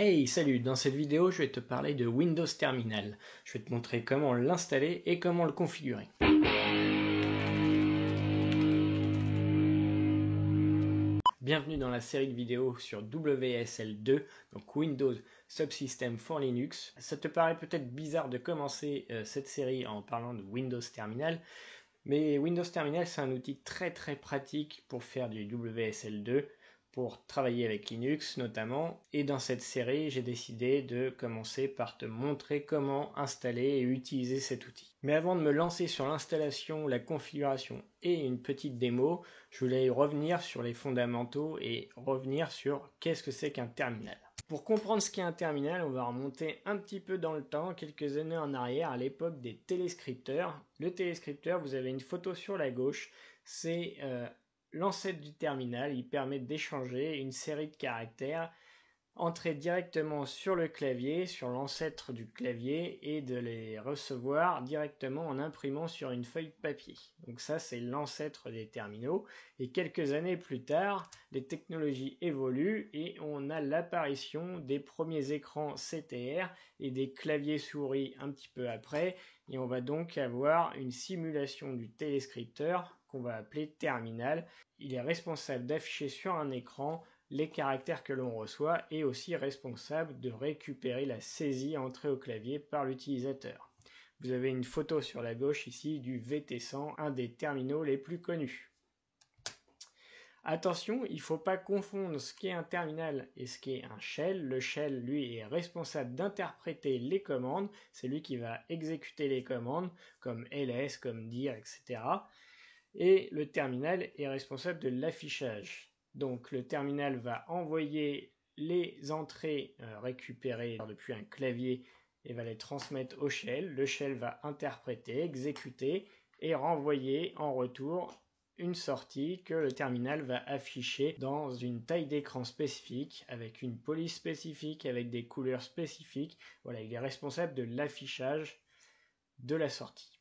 Hey, salut! Dans cette vidéo, je vais te parler de Windows Terminal. Je vais te montrer comment l'installer et comment le configurer. Bienvenue dans la série de vidéos sur WSL2, donc Windows Subsystem for Linux. Ça te paraît peut-être bizarre de commencer cette série en parlant de Windows Terminal, mais Windows Terminal, c'est un outil très pratique pour faire du WSL2, pour travailler avec Linux notamment. Et dans cette série, j'ai décidé de commencer par te montrer comment installer et utiliser cet outil. Mais avant de me lancer sur l'installation, la configuration et une petite démo, je voulais revenir sur les fondamentaux et revenir sur qu'est-ce que c'est qu'un terminal. Pour comprendre ce qu'est un terminal, on va remonter un petit peu dans le temps, quelques années en arrière, à l'époque des téléscripteurs. Le téléscripteur, vous avez une photo sur la gauche, c'est l'ancêtre du terminal. Il permet d'échanger une série de caractères, entrer directement sur le clavier, sur l'ancêtre du clavier, et de les recevoir directement en imprimant sur une feuille de papier. Donc ça, c'est l'ancêtre des terminaux. Et quelques années plus tard, les technologies évoluent et on a l'apparition des premiers écrans CTR et des claviers souris un petit peu après. Et on va donc avoir une simulation du téléscripteur qu'on va appeler terminal. Il est responsable d'afficher sur un écran les caractères que l'on reçoit et aussi responsable de récupérer la saisie entrée au clavier par l'utilisateur. Vous avez une photo sur la gauche ici du VT100, un des terminaux les plus connus. Attention, il ne faut pas confondre ce qu'est un terminal et ce qu'est un shell. Le shell, lui, est responsable d'interpréter les commandes. C'est lui qui va exécuter les commandes comme ls, comme dir, etc. Et le terminal est responsable de l'affichage. Donc le terminal va envoyer les entrées récupérées depuis un clavier et va les transmettre au shell. Le shell va interpréter, exécuter et renvoyer en retour une sortie que le terminal va afficher dans une taille d'écran spécifique, avec une police spécifique, avec des couleurs spécifiques. Voilà, il est responsable de l'affichage de la sortie.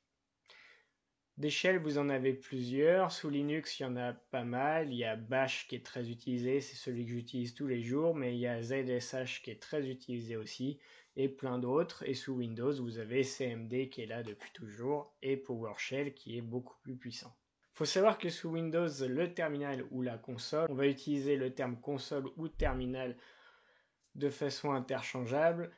Des shells, vous en avez plusieurs. Sous Linux, il y en a pas mal. Il y a Bash qui est très utilisé, c'est celui que j'utilise tous les jours, mais il y a ZSH qui est très utilisé aussi, et plein d'autres. Et sous Windows, vous avez CMD qui est là depuis toujours, et PowerShell qui est beaucoup plus puissant. Il faut savoir que sous Windows, le terminal ou la console, on va utiliser le terme console ou terminal de façon interchangeable.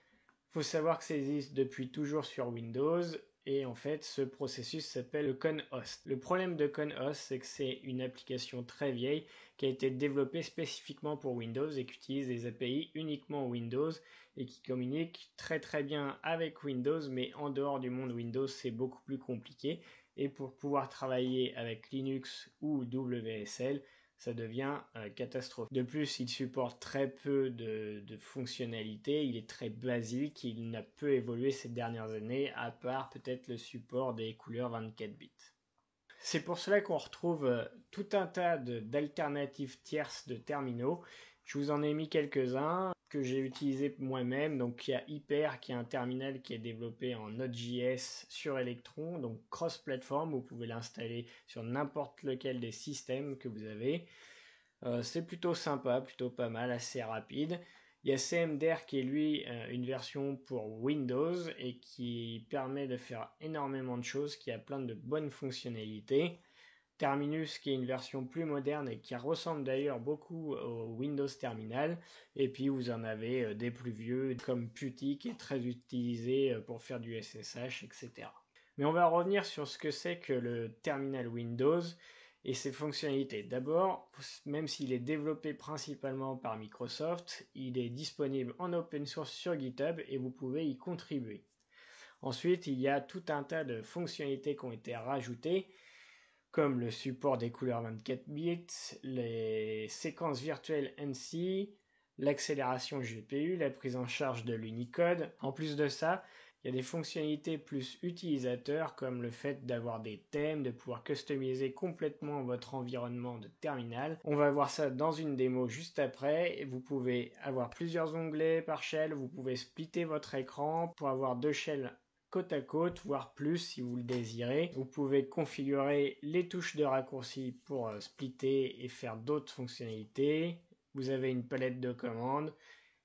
Il faut savoir que ça existe depuis toujours sur Windows. Et en fait, ce processus s'appelle le conhost. Le problème de conhost, c'est que c'est une application très vieille qui a été développée spécifiquement pour Windows et qui utilise des API uniquement Windows et qui communique très bien avec Windows, mais en dehors du monde Windows, c'est beaucoup plus compliqué. Et pour pouvoir travailler avec Linux ou WSL, ça devient catastrophique. De plus, il supporte très peu de fonctionnalités, il est très basique, il n'a peu évolué ces dernières années, à part peut-être le support des couleurs 24 bits. C'est pour cela qu'on retrouve tout un tas d'alternatives tierces de terminaux. Je vous en ai mis quelques-uns que j'ai utilisés moi-même. Donc il y a Hyper qui est un terminal qui est développé en Node.js sur Electron, donc cross-platform, vous pouvez l'installer sur n'importe lequel des systèmes que vous avez. C'est plutôt sympa, plutôt pas mal, assez rapide. Il y a CMDR qui est lui une version pour Windows et qui permet de faire énormément de choses, qui a plein de bonnes fonctionnalités. Terminus qui est une version plus moderne et qui ressemble d'ailleurs beaucoup au Windows Terminal. Et puis vous en avez des plus vieux comme Putty qui est très utilisé pour faire du SSH, etc. Mais on va revenir sur ce que c'est que le terminal Windows et ses fonctionnalités. D'abord, même s'il est développé principalement par Microsoft, il est disponible en open source sur GitHub et vous pouvez y contribuer. Ensuite, il y a tout un tas de fonctionnalités qui ont été rajoutées, comme le support des couleurs 24 bits, les séquences virtuelles ANSI, l'accélération GPU, la prise en charge de l'Unicode. En plus de ça, il y a des fonctionnalités plus utilisateurs comme le fait d'avoir des thèmes, de pouvoir customiser complètement votre environnement de terminal. On va voir ça dans une démo juste après. Vous pouvez avoir plusieurs onglets par shell, vous pouvez splitter votre écran pour avoir deux shells côte à côte, voire plus si vous le désirez. Vous pouvez configurer les touches de raccourci pour splitter et faire d'autres fonctionnalités. Vous avez une palette de commandes.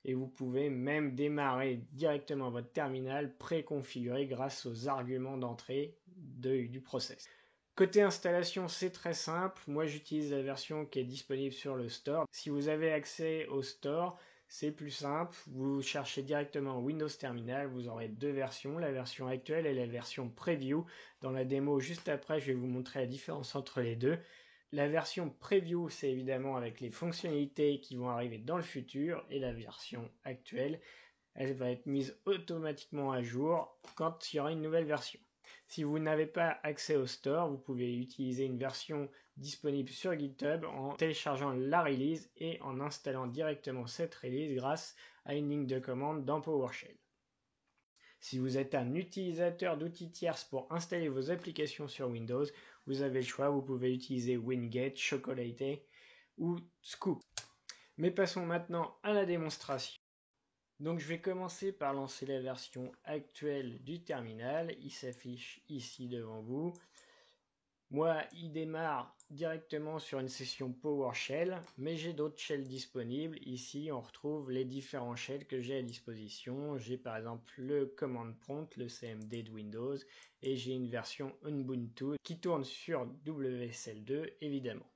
et vous pouvez même démarrer directement votre terminal préconfiguré grâce aux arguments d'entrée du process. Côté installation, c'est très simple. Moi, j'utilise la version qui est disponible sur le store. Si vous avez accès au store, c'est plus simple. Vous cherchez directement Windows Terminal. Vous aurez deux versions, la version actuelle et la version preview. Dans la démo juste après, je vais vous montrer la différence entre les deux. La version preview, c'est évidemment avec les fonctionnalités qui vont arriver dans le futur. Et la version actuelle, elle va être mise automatiquement à jour quand il y aura une nouvelle version. Si vous n'avez pas accès au store, vous pouvez utiliser une version disponible sur GitHub en téléchargeant la release et en installant directement cette release grâce à une ligne de commande dans PowerShell. Si vous êtes un utilisateur d'outils tierces pour installer vos applications sur Windows, vous avez le choix, vous pouvez utiliser Winget, Chocolatey ou Scoop. Mais passons maintenant à la démonstration. Donc je vais commencer par lancer la version actuelle du terminal. Il s'affiche ici devant vous. Moi, il démarre directement sur une session PowerShell, mais j'ai d'autres shells disponibles. Ici, on retrouve les différents shells que j'ai à disposition. J'ai par exemple le Command Prompt, le CMD de Windows, et j'ai une version Ubuntu qui tourne sur WSL2 évidemment.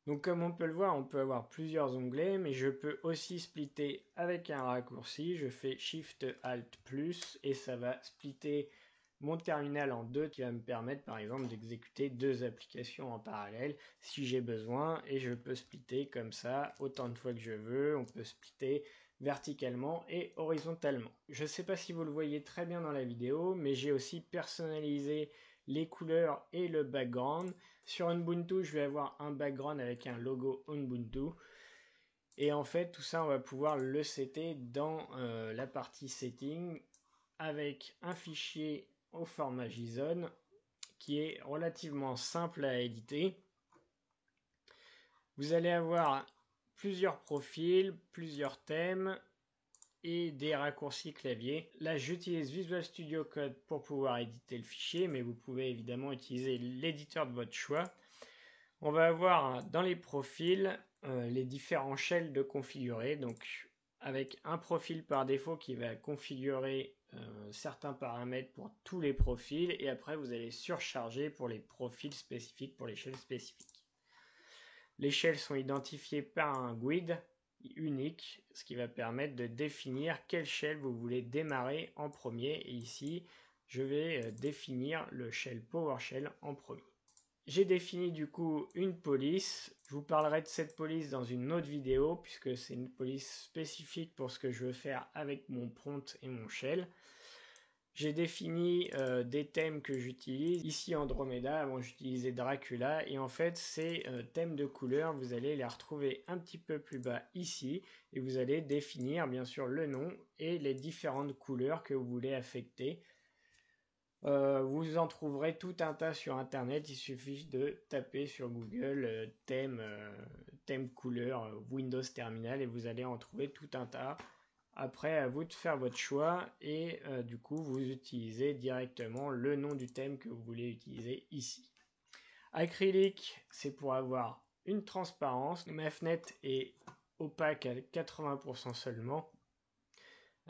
Donc comme on peut le voir, on peut avoir plusieurs onglets, mais je peux aussi splitter avec un raccourci. Je fais Shift Alt plus et ça va splitter mon terminal en deux, qui va me permettre par exemple d'exécuter deux applications en parallèle si j'ai besoin, et je peux splitter comme ça autant de fois que je veux. On peut splitter verticalement et horizontalement. Je ne sais pas si vous le voyez très bien dans la vidéo, mais j'ai aussi personnalisé les couleurs et le background. Sur Ubuntu, je vais avoir un background avec un logo Ubuntu. Et en fait, tout ça, on va pouvoir le setter dans la partie setting avec un fichier au format JSON qui est relativement simple à éditer. Vous allez avoir plusieurs profils, plusieurs thèmes et des raccourcis clavier. Là, j'utilise Visual Studio Code pour pouvoir éditer le fichier, mais vous pouvez évidemment utiliser l'éditeur de votre choix. On va avoir dans les profils les différents shells de configurer, donc avec un profil par défaut qui va configurer certains paramètres pour tous les profils, et après vous allez surcharger pour les profils spécifiques, pour les shells spécifiques. Les shells sont identifiés par un GUID unique, ce qui va permettre de définir quel shell vous voulez démarrer en premier, et ici je vais définir le shell PowerShell en premier. J'ai défini du coup une police. Je vous parlerai de cette police dans une autre vidéo puisque c'est une police spécifique pour ce que je veux faire avec mon prompt et mon shell. J'ai défini des thèmes que j'utilise. Ici Andromeda, avant j'utilisais Dracula, et en fait ces thèmes de couleurs, vous allez les retrouver un petit peu plus bas ici, et vous allez définir bien sûr le nom et les différentes couleurs que vous voulez affecter. Vous en trouverez tout un tas sur internet, il suffit de taper sur Google thème couleur Windows Terminal et vous allez en trouver tout un tas. Après, à vous de faire votre choix et du coup vous utilisez directement le nom du thème que vous voulez utiliser ici. Acrylique, c'est pour avoir une transparence. Ma fenêtre est opaque à 80% seulement.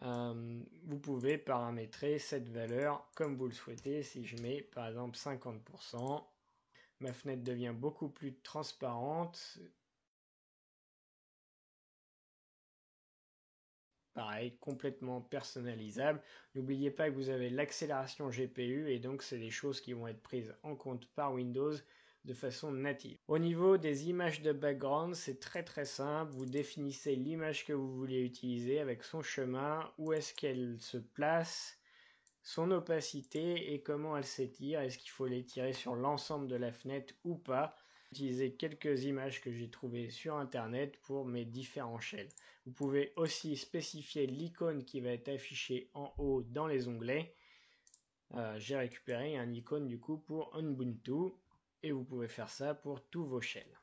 Vous pouvez paramétrer cette valeur comme vous le souhaitez. Si je mets par exemple 50%, ma fenêtre devient beaucoup plus transparente. Pareil, complètement personnalisable. N'oubliez pas que vous avez l'accélération GPU et donc c'est des choses qui vont être prises en compte par Windows de façon native. Au niveau des images de background, c'est très simple. Vous définissez l'image que vous voulez utiliser avec son chemin, où est-ce qu'elle se place, son opacité et comment elle s'étire. Est-ce qu'il faut l'étirer sur l'ensemble de la fenêtre ou pas? Utiliser quelques images que j'ai trouvées sur internet pour mes différents shells. Vous pouvez aussi spécifier l'icône qui va être affichée en haut dans les onglets. J'ai récupéré un icône du coup pour Ubuntu et vous pouvez faire ça pour tous vos shells.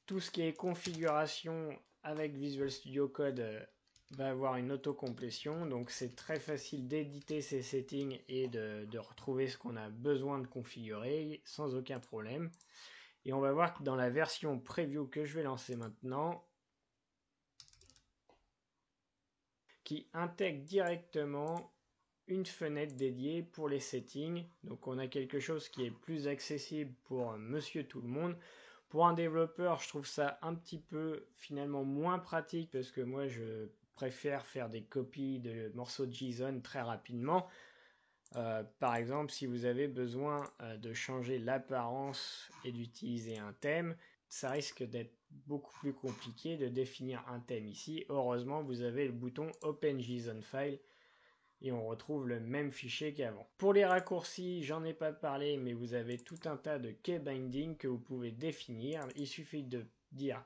Tout ce qui est configuration avec Visual Studio Code va avoir une autocomplétion, donc c'est très facile d'éditer ces settings et de retrouver ce qu'on a besoin de configurer sans aucun problème. Et on va voir que dans la version preview que je vais lancer maintenant, qui intègre directement une fenêtre dédiée pour les settings. Donc on a quelque chose qui est plus accessible pour monsieur tout le monde. Pour un développeur, je trouve ça un petit peu finalement moins pratique parce que moi je préfère faire des copies de morceaux de JSON très rapidement. Par exemple, si vous avez besoin de changer l'apparence et d'utiliser un thème, ça risque d'être beaucoup plus compliqué de définir un thème ici. Heureusement, vous avez le bouton Open JSON File et on retrouve le même fichier qu'avant. Pour les raccourcis, j'en ai pas parlé, mais vous avez tout un tas de key binding que vous pouvez définir. Il suffit de dire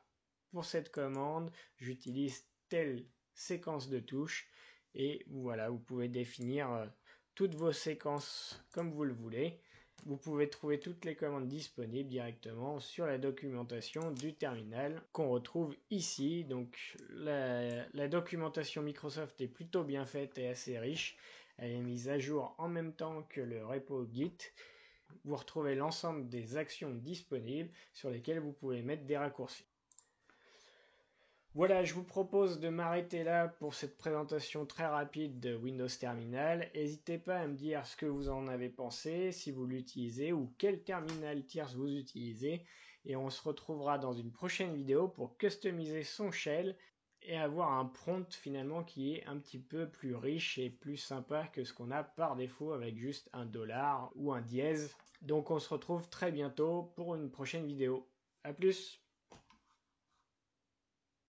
pour cette commande, j'utilise telle séquence de touches et voilà, vous pouvez définir toutes vos séquences comme vous le voulez. Vous pouvez trouver toutes les commandes disponibles directement sur la documentation du terminal qu'on retrouve ici. Donc la documentation Microsoft est plutôt bien faite et assez riche. Elle est mise à jour en même temps que le repo Git. Vous retrouvez l'ensemble des actions disponibles sur lesquelles vous pouvez mettre des raccourcis. Voilà, je vous propose de m'arrêter là pour cette présentation très rapide de Windows Terminal. N'hésitez pas à me dire ce que vous en avez pensé, si vous l'utilisez ou quel terminal tierce vous utilisez. Et on se retrouvera dans une prochaine vidéo pour customiser son shell et avoir un prompt finalement qui est un petit peu plus riche et plus sympa que ce qu'on a par défaut avec juste un $ ou un dièse. Donc on se retrouve très bientôt pour une prochaine vidéo. A plus!